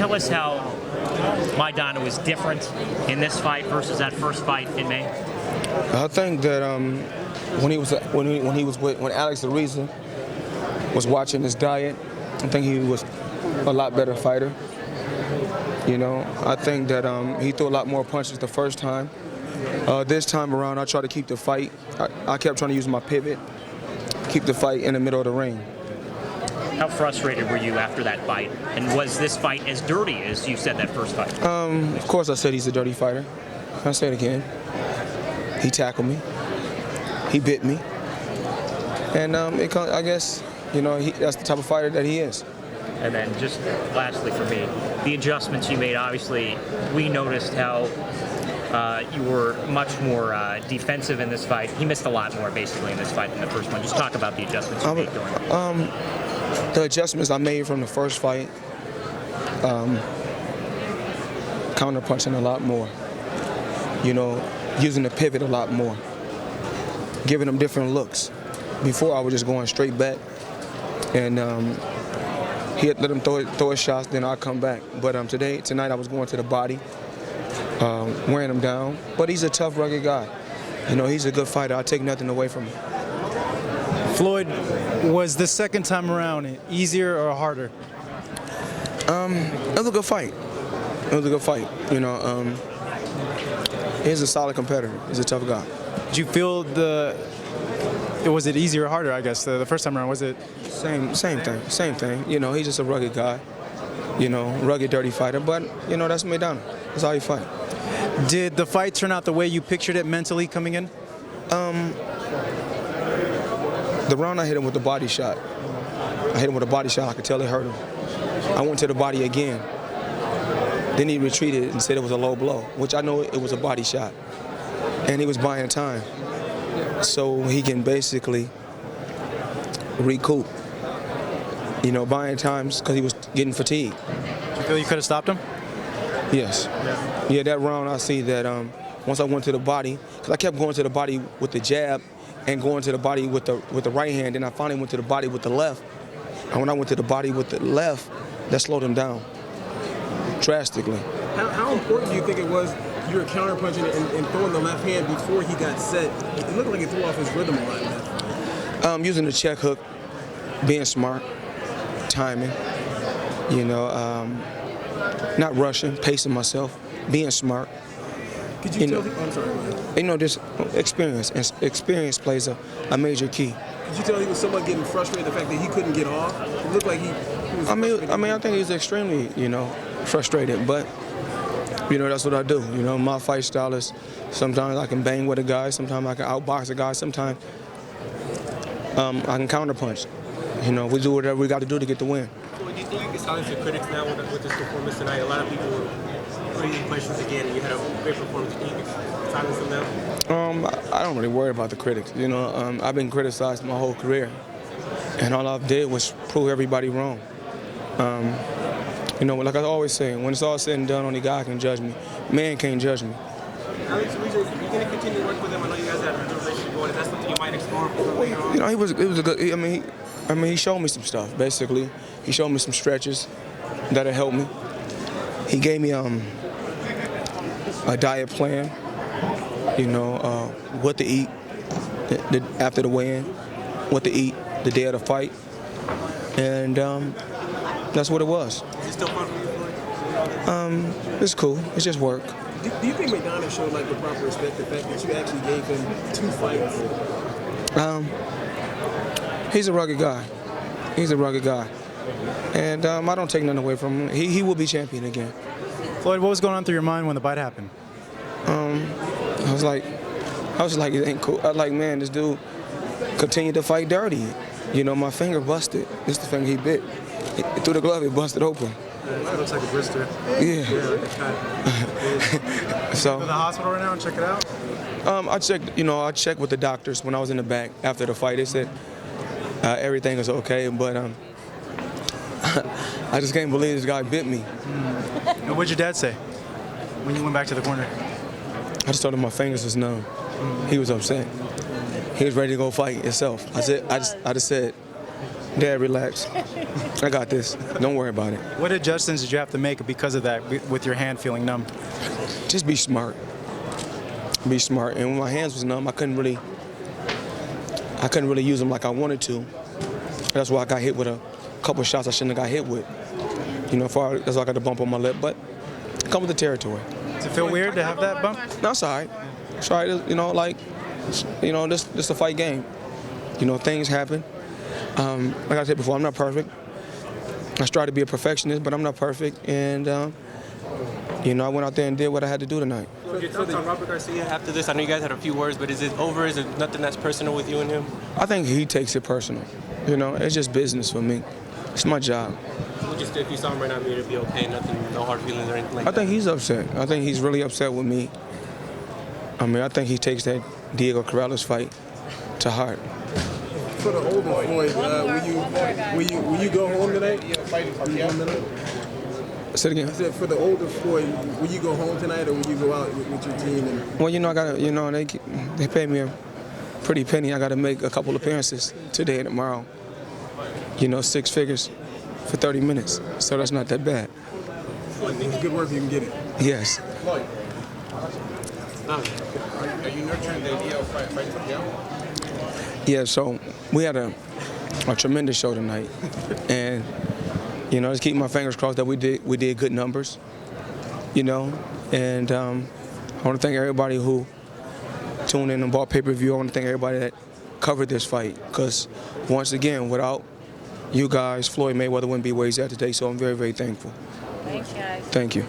Tell us how Maidana was different in this fight versus that first fight in May. I think that when Alex Ariza was watching his diet, I think he was a lot better fighter. You know, I think that he threw a lot more punches the first time. This time around, I tried to keep the fight. I kept trying to use my pivot, keep the fight in the middle of the ring. How frustrated were you after that fight? And was this fight as dirty as you said that first fight? Of course I said he's a dirty fighter. I'll say it again. He tackled me. He bit me. And I guess, you know, that's the type of fighter that he is. And then just lastly for me, the adjustments you made, obviously, we noticed how you were much more defensive in this fight. He missed a lot more, basically, in this fight than the first one. Just talk about the adjustments you made during it. The adjustments I made from the first fight, counter-punching a lot more, you know, using the pivot a lot more, giving them different looks. Before, I was just going straight back, and he had let him throw his shots, then I'd come back. But tonight I was going to the body, wearing him down. But he's a tough, rugged guy. You know, he's a good fighter. I take nothing away from him. Floyd, was the second time around easier or harder? It was a good fight. It was a good fight. You know, he's a solid competitor. He's a tough guy. Did you feel was it easier or harder, I guess, the first time around? Was it? Same thing. You know, he's just a rugged guy. You know, rugged, dirty fighter. But, you know, that's Maidana. That's how you fight. Did the fight turn out the way you pictured it mentally coming in? The round I hit him with the body shot. I hit him with a body shot. I could tell it hurt him. I went to the body again. Then he retreated and said it was a low blow, which I know it was a body shot. And he was buying time, so he can basically recoup. You know, buying times because he was getting fatigued. Do you feel you could have stopped him? Yes. Yeah, that round I see that once I went to the body, because I kept going to the body with the jab and going to the body with the right hand, and I finally went to the body with the left. And when I went to the body with the left, that slowed him down drastically. How important do you think it was you were counterpunching and throwing the left hand before he got set? It looked like he threw off his rhythm a lot. Using the check hook, being smart, timing, you know, not rushing, pacing myself, being smart. Could you tell I'm sorry, go ahead. You know, just experience, and experience plays a major key. Could you tell he was somewhat getting frustrated the fact that he couldn't get off? It looked like he was I think he was extremely, you know, frustrated, but, you know, that's what I do. You know, my fight style is sometimes I can bang with a guy, sometimes I can outbox a guy, sometimes I can counterpunch. You know, we do whatever we got to do to get the win. Well, do you think you can silence your critics now with this performance tonight? A lot of people were putting in questions again, and you had a great performance. Do you think you can silence them now? I don't really worry about the critics. You know, I've been criticized my whole career, and all I did was prove everybody wrong. You know, like I always say, when it's all said and done, only God can judge me. Man can't judge me. Alex Ariza, are you going to continue to work with him? I know you guys have a good relationship going. Is that something you might explore later on? You know, it was a good. I mean, he showed me some stuff. Basically, he showed me some stretches that'll help me. He gave me a diet plan. You know, what to eat after the weigh-in, what to eat the day of the fight, and that's what it was. Is it still fun for you, Floyd? It's cool. It's just work. Do you think Maidana showed like the proper respect, the fact that you actually gave him 2 fights? He's a rugged guy. He's a rugged guy, and I don't take nothing away from him. He will be champion again. Floyd, what was going on through your mind when the bite happened? I was like, it ain't cool. I was like, man, this dude continued to fight dirty. You know, my finger busted. This is the finger he bit. Through the glove, it busted open. It looks like a blister. Yeah. So. Go to the hospital right now and check it out. I checked with the doctors when I was in the back after the fight. They said everything is okay, but I just can't believe this guy bit me. And what'd your dad say when you went back to the corner? I just told him my fingers was numb. He was upset. He was ready to go fight himself. I just said, Dad, relax. I got this. Don't worry about it. What adjustments did you have to make because of that, with your hand feeling numb? Just be smart. Be smart. And when my hands was numb, I couldn't really use them like I wanted to. That's why I got hit with a couple shots I shouldn't have got hit with. You know, that's why I got the bump on my lip. But it comes with the territory. Does it feel weird to have that bump? No, it's all right. It's all right. You know, like, you know, this a fight game. You know, things happen. Like I said before, I'm not perfect. I strive to be a perfectionist, but I'm not perfect. And, you know, I went out there and did what I had to do tonight. Did you talk to Robert Garcia after this? I know you guys had a few words, but is it over? Is it nothing that's personal with you and him? I think he takes it personal. You know, it's just business for me. It's my job. Just if you saw him right now, it'd be okay. Nothing, no hard feelings or anything like that. I think he's upset. I think he's really upset with me. I mean, I think he takes that Diego Corrales fight to heart. For the older Floyd, will you go home tonight? Say it again. I said, for the older Floyd, will you go home tonight or will you go out with your team? Well, you know, they pay me a pretty penny. I got to make a couple appearances today and tomorrow. You know, 6 figures for 30 minutes. So that's not that bad. It's good work if you can get it. Yes. Floyd. Are you nurturing the idea of fighting Pacquiao? Yeah, so we had a tremendous show tonight. And, you know, just keep my fingers crossed that we did good numbers, you know. And I want to thank everybody who tuned in and bought pay-per-view. I want to thank everybody that covered this fight. Because, once again, without you guys, Floyd Mayweather wouldn't be where he's at today. So I'm very, very thankful. Thanks, guys. Thank you.